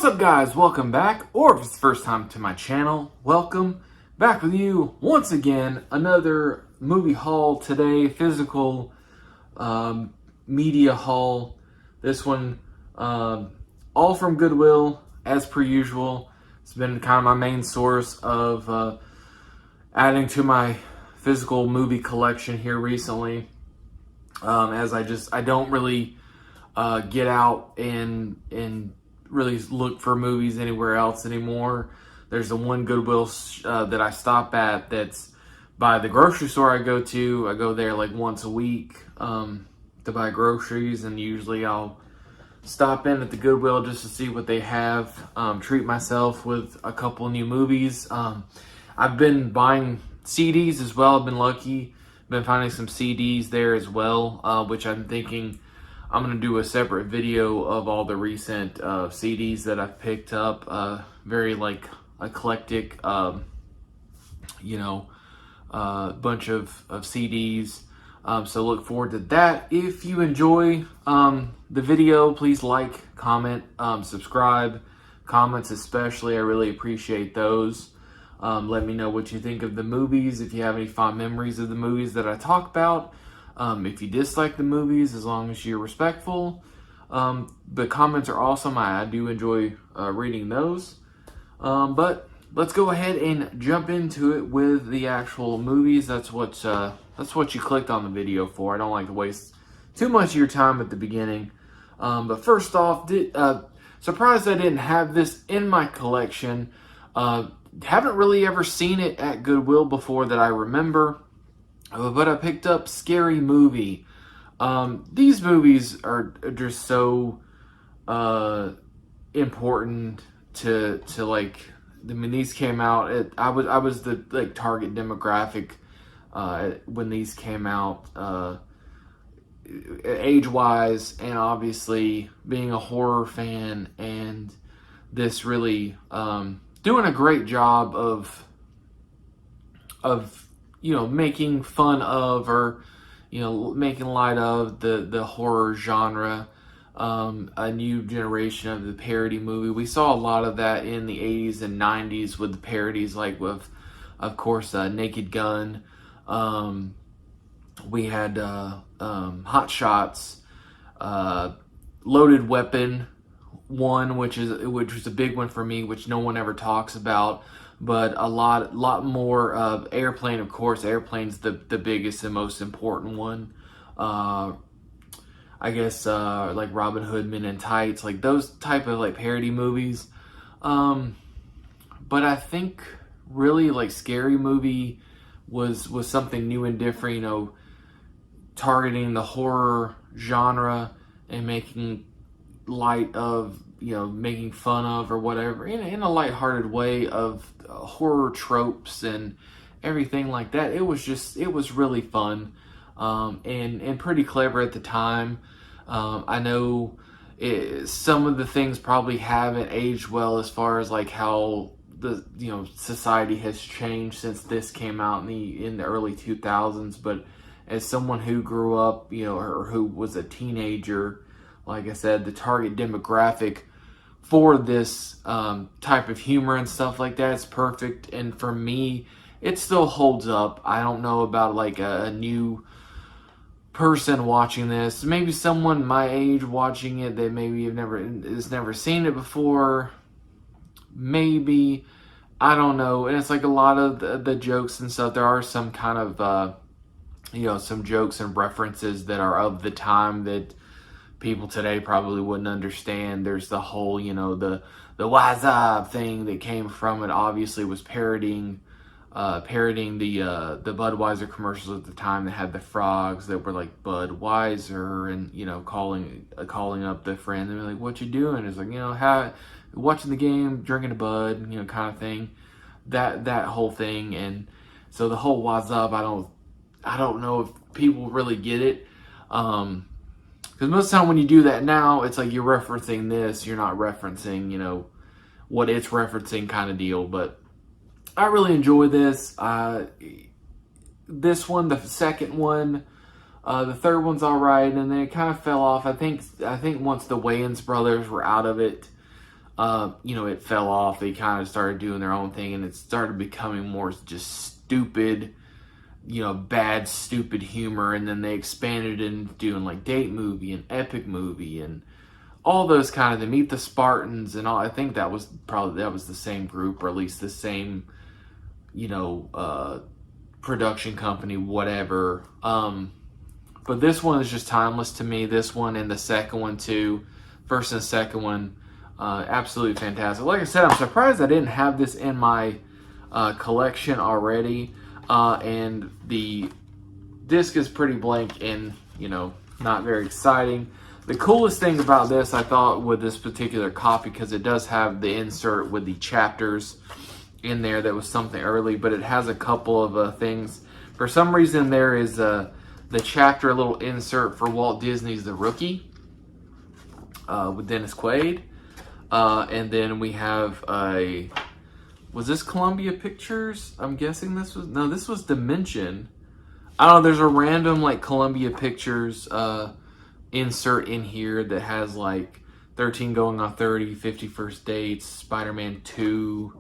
up, guys? Welcome back, or if it's the first time to my channel, welcome back with you once again. Another movie haul today, physical media haul. This one all from Goodwill, as per usual. It's been kind of my main source of adding to my physical movie collection here recently, as I don't really get out and really look for movies anywhere else anymore. There's the one Goodwill that I stop at that's by the grocery store I go to. I go there like once a week to buy groceries, and usually I'll stop in at the Goodwill just to see what they have, treat myself with a couple new movies. I've been buying CDs as well. I've been lucky. Been finding some CDs there as well, which I'm thinking I'm going to do a separate video of all the recent CDs that I've picked up. Very like eclectic, bunch of CDs. So look forward to that. If you enjoy the video, please like, comment, subscribe. Comments especially, I really appreciate those. Let me know what you think of the movies, if you have any fond memories of the movies that I talk about. If you dislike the movies, as long as you're respectful. The comments are awesome. I do enjoy reading those. But let's go ahead and jump into it with the actual movies. That's what you clicked on the video for. I don't like to waste too much of your time at the beginning. But first off, surprised I didn't have this in my collection. Haven't really ever seen it at Goodwill before that I remember. But I picked up Scary Movie. These movies are just so important to like. I mean, these came out. I was the like target demographic when these came out, age wise, and obviously being a horror fan, and this really doing a great job of making fun of, or making light of the horror genre. A new generation of the parody movie. We saw a lot of that in the 80s and 90s with the parodies, like with, of course, Naked Gun. We had Hot Shots, Loaded Weapon 1, which was a big one for me, which no one ever talks about. But a lot more of Airplane, of course. Airplane's the biggest and most important one. I guess like Robin Hood Men in Tights, like those type of like parody movies. But I think really like Scary Movie was something new and different, targeting the horror genre and making light of, making fun of or whatever in a lighthearted way of horror tropes and everything like that. It was really fun, and pretty clever at the time. I know some of the things probably haven't aged well as far as like how the society has changed since this came out in the early 2000s. But as someone who grew up, or who was a teenager, like I said, the target demographic for this type of humor and stuff like that is perfect. And for me, it still holds up. I don't know about like a new person watching this. Maybe someone my age watching it that maybe has never seen it before. Maybe. I don't know. And it's like a lot of the jokes and stuff. There are some kind of, some jokes and references that are of the time that people today probably wouldn't understand. There's the whole, the what's up thing that came from it. Obviously was parodying the Budweiser commercials at the time that had the frogs that were like Budweiser, and calling up the friend and be like, "What you doing?" It's like, how watching the game, drinking a Bud, kind of thing. That whole thing. And so the whole what's up, I don't know if people really get it. Because most of the time when you do that now, it's like you're referencing this, you're not referencing, what it's referencing kind of deal. But I really enjoy this. This one, the second one, the third one's all right, and then it kind of fell off. I think once the Wayans brothers were out of it, it fell off. They kind of started doing their own thing, and it started becoming more just stupid, bad, stupid humor. And then they expanded into doing like date movie and epic movie and all those kind of, the Meet the Spartans and all. I think that was the same group, or at least the same, production company, whatever. But this one is just timeless to me. This one and the second one too. First and second one, absolutely fantastic. Like I said, I'm surprised I didn't have this in my collection already. And the disc is pretty blank and, not very exciting. The coolest thing about this, I thought, with this particular copy, because it does have the insert with the chapters in there, that was something early, but it has a couple of things. For some reason, there is the chapter, a little insert for Walt Disney's The Rookie with Dennis Quaid. And then we have was this Columbia Pictures? I'm guessing this was Dimension. I don't know, there's a random like Columbia Pictures insert in here that has like 13 Going on 30, 50 First Dates, Spider-Man 2,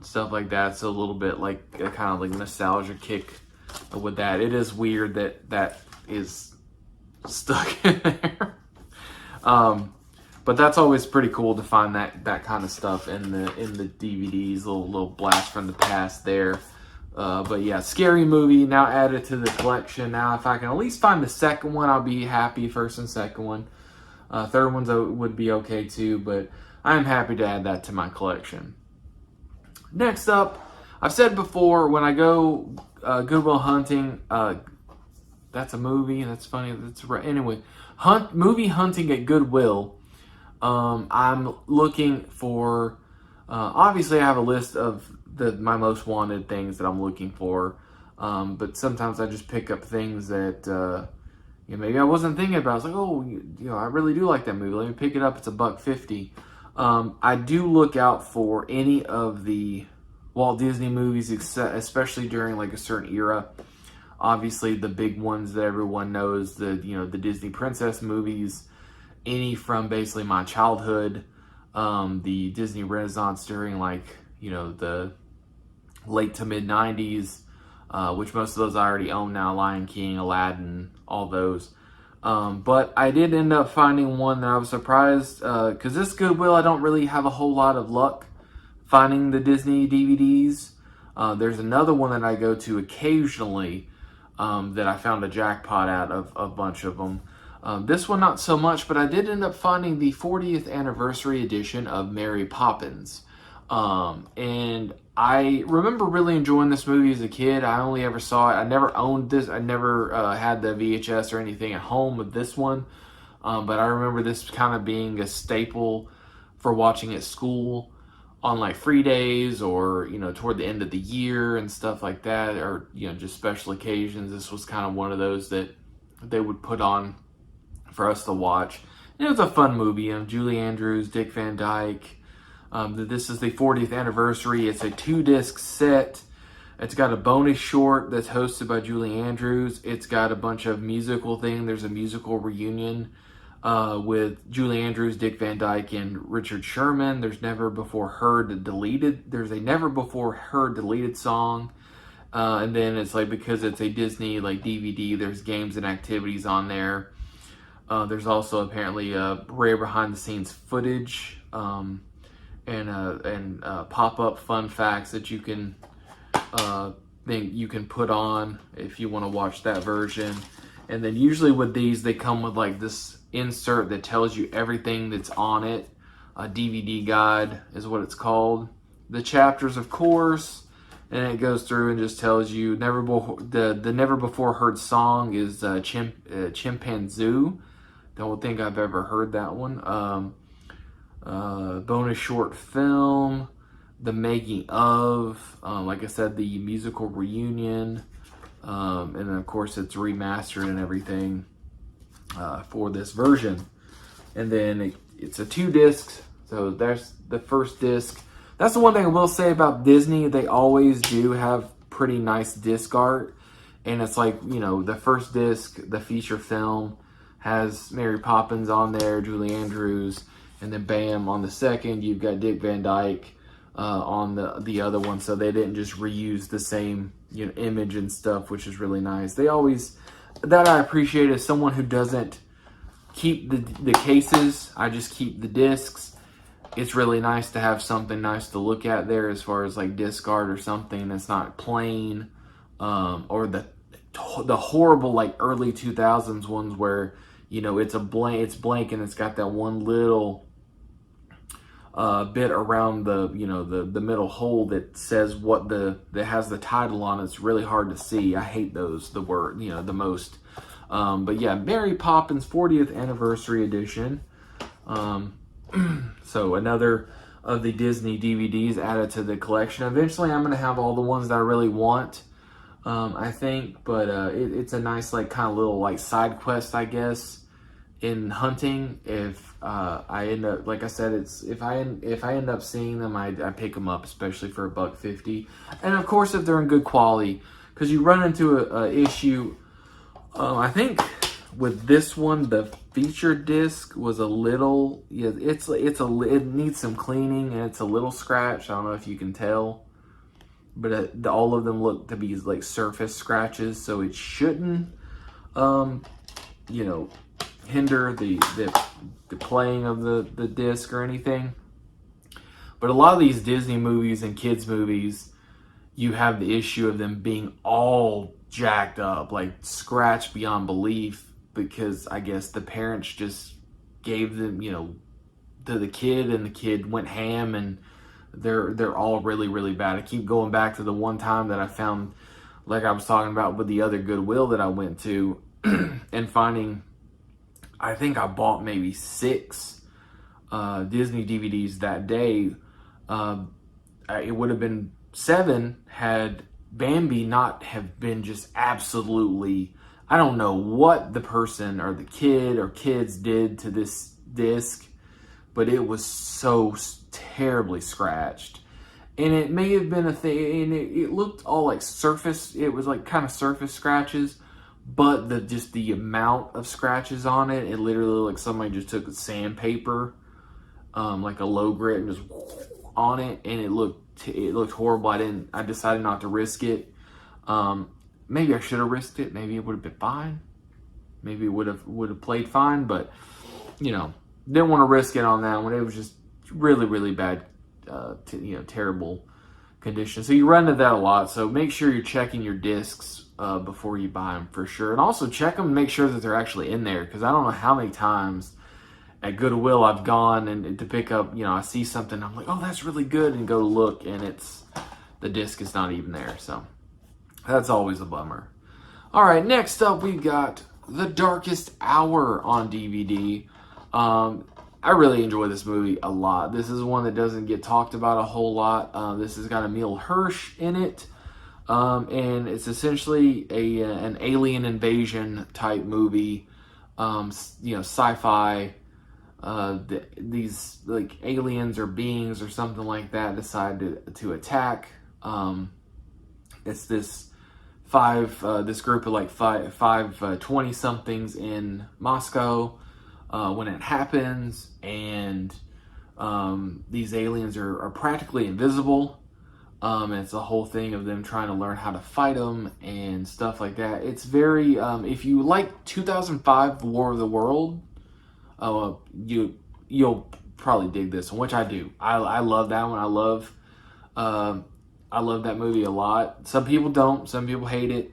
stuff like that. So a little bit like a kind of like nostalgia kick with that. It is weird that is stuck in there. But that's always pretty cool to find that kind of stuff in the DVDs, little blast from the past there. But yeah, Scary Movie now added to the collection. Now, if I can at least find the second one, I'll be happy. First and second one. Third ones would be okay too, but I'm happy to add that to my collection. Next up, I've said before, when I go Goodwill hunting, that's a movie. That's funny. That's right. Anyway, movie hunting at Goodwill. I'm looking for. Obviously, I have a list of my most wanted things that I'm looking for, but sometimes I just pick up things that maybe I wasn't thinking about. I was like, oh, I really do like that movie. Let me pick it up. It's $1.50. I do look out for any of the Walt Disney movies, especially during like a certain era. Obviously, the big ones that everyone knows, the Disney princess movies, any from basically my childhood, the Disney Renaissance during like the late to mid 90s, which most of those I already own now, Lion King, Aladdin, all those. But I did end up finding one that I was surprised, because this Goodwill, I don't really have a whole lot of luck finding the Disney DVDs. There's another one that I go to occasionally that I found a jackpot out of a bunch of them. This one not so much, but I did end up finding the 40th anniversary edition of Mary Poppins. And I remember really enjoying this movie as a kid. I only ever saw it. I never owned this. I never had the VHS or anything at home with this one. But I remember this kind of being a staple for watching at school on like free days, or, toward the end of the year and stuff like that, or, just special occasions. This was kind of one of those that they would put on for us to watch. And it was a fun movie. Julie Andrews, Dick Van Dyke. This is the 40th anniversary. It's a 2-disc set. It's got a bonus short that's hosted by Julie Andrews. It's got a bunch of musical things. There's a musical reunion with Julie Andrews, Dick Van Dyke, and Richard Sherman. There's a never before heard deleted song. And then it's like, because it's a Disney like DVD, there's games and activities on there. There's also apparently rare behind the scenes footage. And pop-up fun facts that you can put on if you want to watch that version. And then usually with these, they come with like this insert that tells you everything that's on it. A DVD guide is what it's called. The chapters, of course, and it goes through and just tells you the never before heard song is Chimpanzee. Don't think I've ever heard that one. Bonus short film, the making of, like I said, the musical reunion, and then of course it's remastered and everything for this version. And then it's a 2-disc, so there's the first disc. That's the one thing I will say about Disney. They always do have pretty nice disc art, and it's like, the first disc, the feature film, has Mary Poppins on there, Julie Andrews, And then bam, on the second, you've got Dick Van Dyke on the other one. So they didn't just reuse the same, you know, image and stuff, which is really nice. They always, that I appreciate as someone who doesn't keep the cases. I just keep the discs. It's really nice to have something nice to look at there as far as like disc art or something that's not plain, or the horrible like early 2000s ones where, you know, it's blank and it's got that one little bit around the, you know, the middle hole that says what that has the title on. It's really hard to see. I hate those, the word, you know, the most. But yeah, Mary Poppins 40th Anniversary Edition. So another of the Disney DVDs added to the collection. Eventually I'm going to have all the ones that I really want, I think. But it's a nice, like, kind of little, like, side quest, I guess, in hunting. If I end up, like I said, it's if I end up seeing them, I pick them up, especially for $1.50. And of course, if they're in good quality, because you run into a issue. I think with this one, the feature disc was a little, yeah, it needs some cleaning and it's a little scratched. I don't know if you can tell, but all of them look to be like surface scratches, so it shouldn't, you know, hinder the playing of the disc or anything. But a lot of these Disney movies and kids movies, you have the issue of them being all jacked up, like scratched beyond belief, because I guess the parents just gave them, you know, to the kid, and the kid went ham, and they're all really, really bad. I keep going back to the one time that I found, like I was talking about with the other Goodwill that I went to, and finding, I think I bought maybe 6 Disney DVDs that day. It would have been 7 had Bambi not have been just absolutely, I don't know what the person or the kid or kids did to this disc, but it was so terribly scratched. And it may have been a thing, and it looked all like surface, it was like kind of surface scratches, but just the amount of scratches on it, it literally looked like somebody just took sandpaper, like a low grit, and just on it, and it looked horrible. I decided not to risk it. Maybe I should have risked it. Maybe it would have been fine. Maybe it would have played fine, but, you know, didn't want to risk it on that one. It was just really, really bad, you know, terrible condition. So you run into that a lot. So make sure you're checking your discs before you buy them for sure. And also check them, make sure that they're actually in there, because I don't know how many times at Goodwill I've gone and to pick up, you know, I see something, I'm like, oh, that's really good, and go to look, and the disc is not even there. So that's always a bummer. All right, next up we got The Darkest Hour on DVD. I really enjoy this movie a lot. This is one that doesn't get talked about a whole lot. This has got Emile Hirsch in it, and it's essentially an alien invasion type movie. You know, sci-fi. These like aliens or beings or something like that decide to attack. It's this group of like five 20-somethings in Moscow when it happens, and these aliens are practically invisible. And it's a whole thing of them trying to learn how to fight them and stuff like that. It's very, if you like 2005 War of the World, you'll probably dig this one, which I do. I love that one. I love that movie a lot. Some people don't. Some people hate it.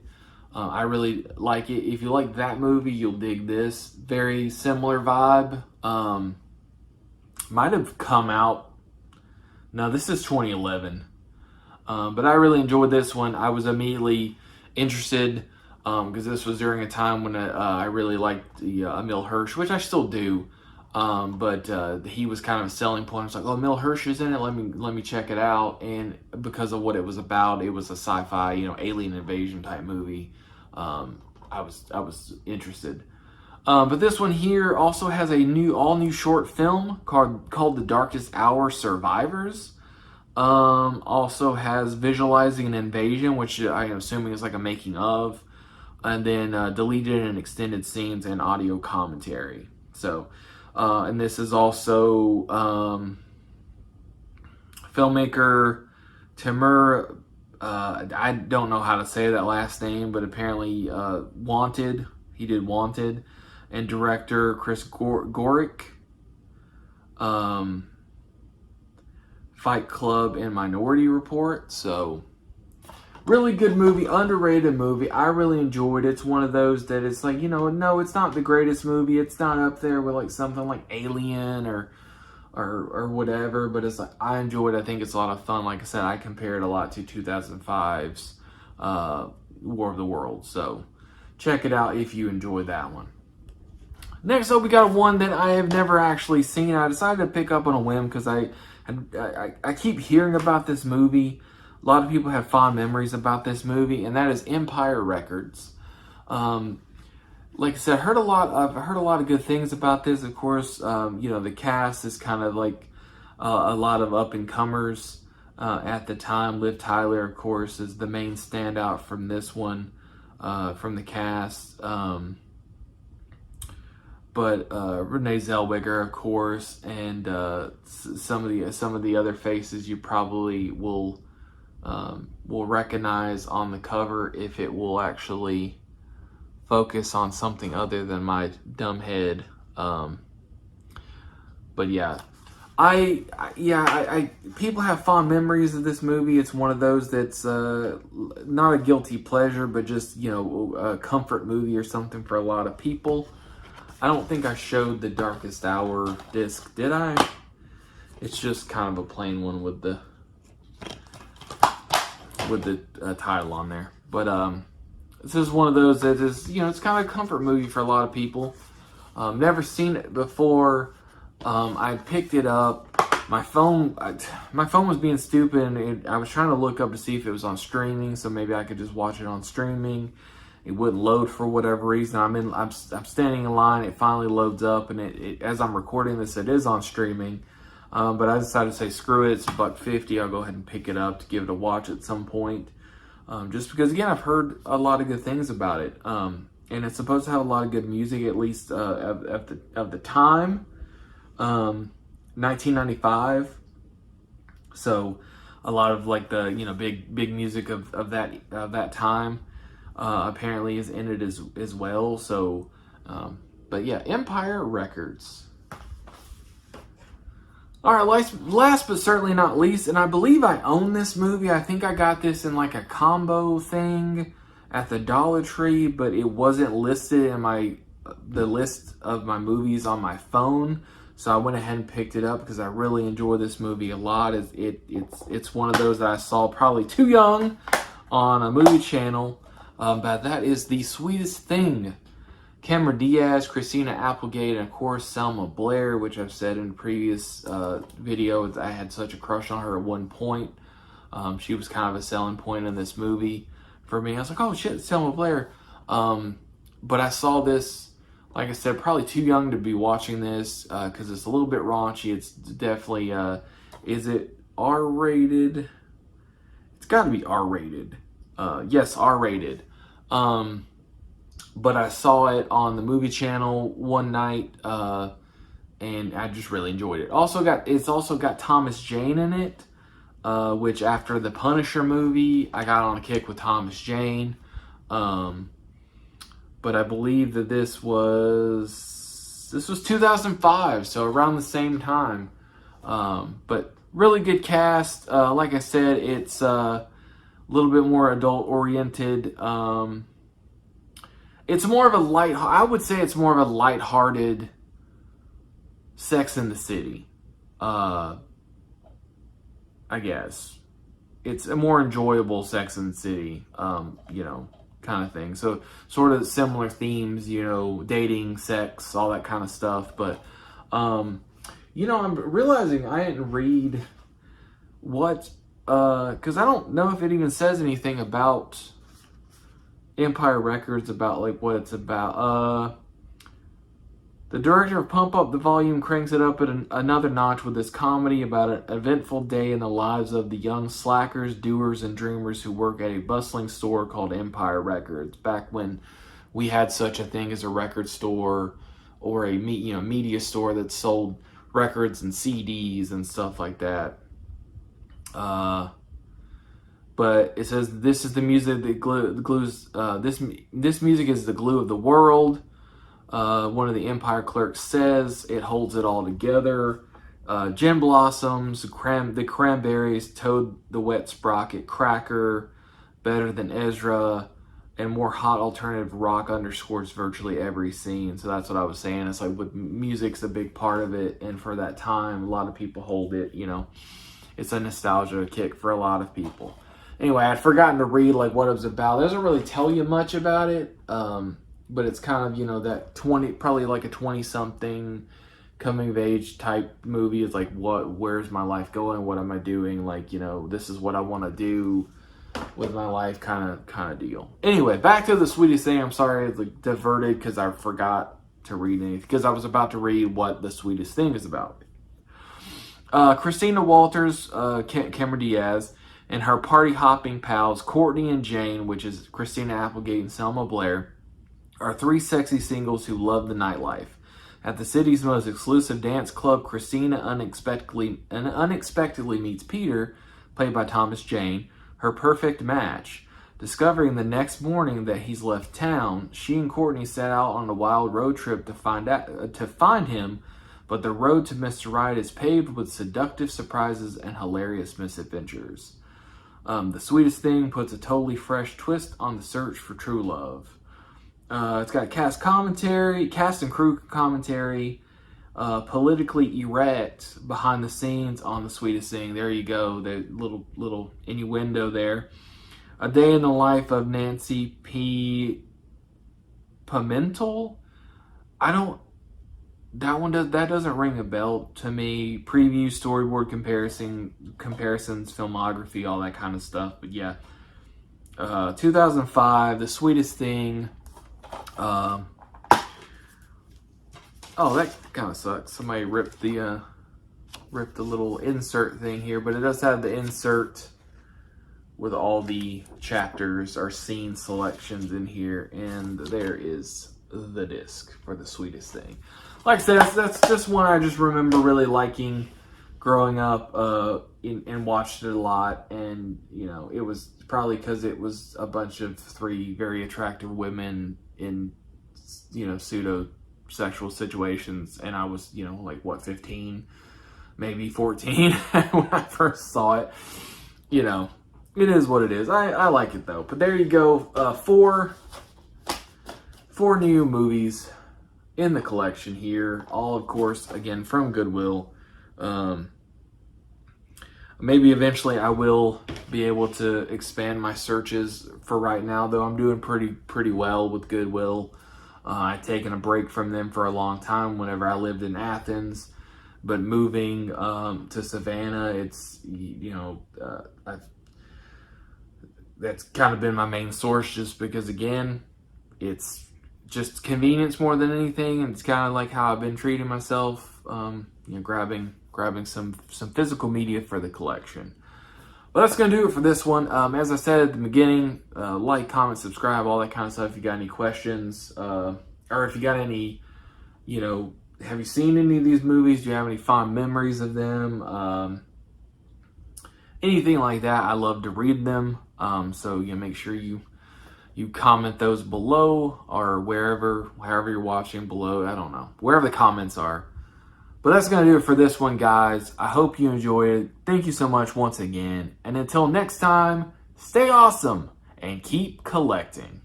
I really like it. If you like that movie, you'll dig this. Very similar vibe. Might have come out. No, this is 2011. But I really enjoyed this one. I was immediately interested because this was during a time when I really liked the Emile Hirsch, which I still do. But he was kind of a selling point. It's like, oh, Emile Hirsch is in it. Let me check it out. And because of what it was about, it was a sci-fi, you know, alien invasion type movie. I was interested. But this one here also has a all new short film called The Darkest Hour Survivors. Also has Visualizing an Invasion, which I am assuming is like a making of, and then deleted and extended scenes and audio commentary. So And this is also filmmaker Timur, I don't know how to say that last name, but apparently Wanted, he did Wanted, and director Chris Gorick, Fight Club and Minority Report. So really good movie, underrated movie. I really enjoyed it. It's one of those that it's like, you know, no, it's not the greatest movie. It's not up there with like something like Alien or whatever, but it's like, I enjoyed it. I think it's a lot of fun. Like I said, I compare it a lot to 2005's War of the Worlds. So check it out if you enjoyed that one. Next up, we got one that I have never actually seen. I decided to pick up on a whim because I keep hearing about this movie. A lot of people have fond memories about this movie, and that is Empire Records. Like I said, I've heard a lot of good things about this. Of course, you know, the cast is kind of like a lot of up and comers at the time. Liv Tyler, of course, is the main standout from this one, from the cast. But Renee Zellweger, of course, and some of the other faces you probably will recognize on the cover if it will actually focus on something other than my dumb head. But yeah, people have fond memories of this movie. It's one of those that's not a guilty pleasure, but just, you know, a comfort movie or something for a lot of people. I don't think I showed the Darkest Hour disc, did I? It's just kind of a plain one with the title on there. But this is one of those that is, you know, it's kind of a comfort movie for a lot of people. Never seen it before. I picked it up. My phone was being stupid, and I was trying to look up to see if it was on streaming, so maybe I could just watch it on streaming. It wouldn't load for whatever reason. I'm standing in line. It finally loads up, and it as I'm recording this, it is on streaming. But I decided to say, screw it. It's $1.50. I'll go ahead and pick it up to give it a watch at some point. Just because, again, I've heard a lot of good things about it. And it's supposed to have a lot of good music, at least of the time. 1995. So a lot of like the, you know, big music of that time apparently is in it as well. So but yeah, Empire Records. All right, last but certainly not least, and I believe I own this movie. I think I got this in like a combo thing at the Dollar Tree, but it wasn't listed in the list of my movies on my phone. So I went ahead and picked it up because I really enjoy this movie a lot. It's one of those that I saw probably too young on a movie channel, but that is The Sweetest Thing. Cameron Diaz, Christina Applegate, and of course Selma Blair, which I've said in previous videos, I had such a crush on her at one point. She was kind of a selling point in this movie for me. I was like, oh shit, Selma Blair. But I saw this, like I said, probably too young to be watching this because it's a little bit raunchy. It's definitely, is it R-rated? It's got to be R-rated. Yes, R-rated. But I saw it on the movie channel one night, and I just really enjoyed it. It's also got Thomas Jane in it, which after the Punisher movie, I got on a kick with Thomas Jane. But I believe that this was 2005, so around the same time. But really good cast. Like I said, it's a little bit more adult oriented. It's more of a I would say it's more of a lighthearted Sex in the City. I guess. It's a more enjoyable Sex in the City, you know, kind of thing. So sort of similar themes, you know, dating, sex, all that kind of stuff. But, you know, I'm realizing I didn't read what, because I don't know if it even says anything about Empire Records, about like what it's about. The director of Pump Up the Volume cranks it up at another notch with this comedy about an eventful day in the lives of the young slackers, doers, and dreamers who work at a bustling store called Empire Records. Back when we had such a thing as a record store, or a media store that sold records and CDs and stuff like that. But it says this is the music that glues. This music is the glue of the world. One of the Empire clerks says it holds it all together. Gin Blossoms, the Cranberries, Toad the Wet Sprocket, Cracker, Better Than Ezra, and more hot alternative rock underscores virtually every scene. So that's what I was saying. It's like with music's a big part of it, and for that time, a lot of people hold it. It's a nostalgia kick for a lot of people. Anyway, I'd forgotten to read like what it was about. It doesn't really tell you much about it, but it's kind of that probably like a 20-something coming of age type movie. It's like, where's my life going? What am I doing? Like, this is what I want to do with my life, kind of deal. Anyway, back to The Sweetest Thing. I'm sorry I diverted because I forgot to read anything, because I was about to read what The Sweetest Thing is about. Christina Walters, Cameron Diaz, and her party hopping pals Courtney and Jane, which is Christina Applegate and Selma Blair, are three sexy singles who love the nightlife. At the city's most exclusive dance club, Christina unexpectedly meets Peter, played by Thomas Jane, her perfect match. Discovering the next morning that he's left town, she and Courtney set out on a wild road trip to find him, but the road to Mr. Right is paved with seductive surprises and hilarious misadventures. The Sweetest Thing puts a totally fresh twist on the search for true love. It's got cast and crew commentary, politically erect behind the scenes on The Sweetest Thing. There you go, the little innuendo there. A day in the life of Nancy P. Pimentel. That doesn't ring a bell to me. Preview, storyboard comparisons, filmography, all that kind of stuff. But yeah, 2005, The Sweetest Thing. Oh, that kind of sucks. Somebody ripped the little insert thing here, but it does have the insert with all the chapters or scene selections in here, and there is the disc for The Sweetest Thing. Like I said, that's just one I just remember really liking growing up, and watched it a lot. And it was probably because it was a bunch of three very attractive women in pseudo sexual situations, and I was 15, maybe 14 when I first saw it. It is what it is. I like it though. But there you go. Four new movies in the collection here. All, of course, again, from Goodwill. Maybe eventually I will be able to expand my searches. For right now, though, I'm doing pretty well with Goodwill. I've taken a break from them for a long time whenever I lived in Athens. But moving to Savannah, it's, that's kind of been my main source, just because, again, it's just convenience more than anything, and it's kind of like how I've been treating myself, grabbing some physical media for the collection. But that's going to do it for this one. As I said at the beginning, like, comment, subscribe, all that kind of stuff. If you got any questions, or if you got any, have you seen any of these movies? Do you have any fond memories of them? Anything like that, I love to read them. So make sure you comment those below, or however you're watching below. I don't know, wherever the comments are. But that's going to do it for this one, guys. I hope you enjoyed it. Thank you so much once again. And until next time, stay awesome and keep collecting.